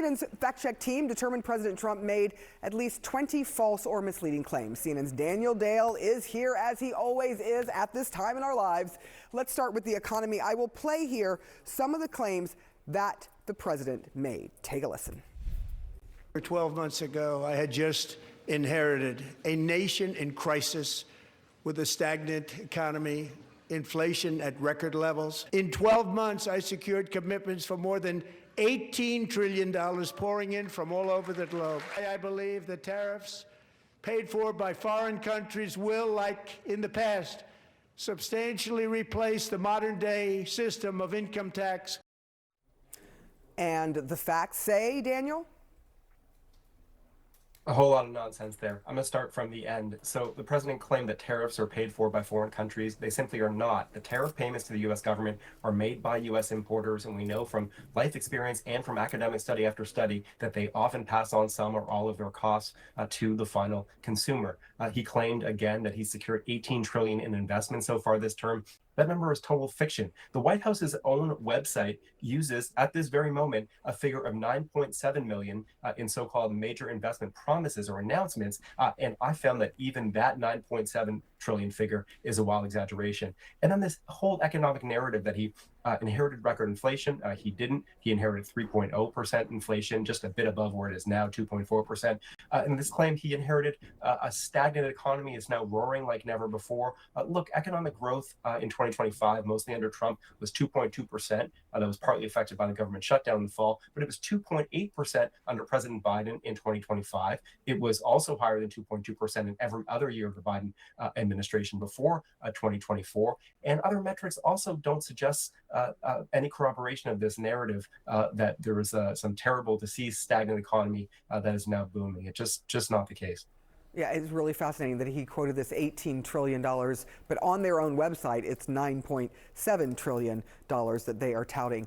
CNN's fact-check team determined President Trump made at least 20 false or misleading claims. CNN's Daniel Dale is here, as he always is at this time in our lives. Let's start with the economy. I will play here some of the claims that the president made. Take a listen. 12 months ago, I had just inherited a nation in crisis with a stagnant economy, inflation at record levels. In 12 months, I secured commitments for more than $18 trillion pouring in from all over the globe. I believe the tariffs paid for by foreign countries will, like in the past, substantially replace the modern-day system of income tax. And the facts say, Daniel? A whole lot of nonsense there. I'm going to start from the end. So the president claimed that tariffs are paid for by foreign countries. They simply are not. The tariff payments to the U.S. government are made by U.S. importers, and we know from life experience and from academic study after study that they often pass on some or all of their costs to the final consumer. He claimed again that he secured $18 trillion in investments so far this term. That number is total fiction. The White House's own website uses, at this very moment, a figure of 9.7 million in so-called major investment promises or announcements. And I found that even that 9.7 trillion figure is a wild exaggeration. And then this whole economic narrative that he inherited record inflation. He didn't. He inherited 3.0% inflation, just a bit above where it is now, 2.4%. And this claim he inherited a stagnant economy is now roaring like never before. Look, economic growth in 2025, mostly under Trump, was 2.2%. That was partly affected by the government shutdown in the fall, but it was 2.8% under President Biden in 2025. It was also higher than 2.2% in every other year of the Biden administration before 2024. And other metrics also don't suggest any corroboration of this narrative that there is some terrible, diseased, stagnant economy that is now booming. It's just not the case. Yeah, it's really fascinating that he quoted this $18 trillion, but on their own website, it's $9.7 trillion that they are touting.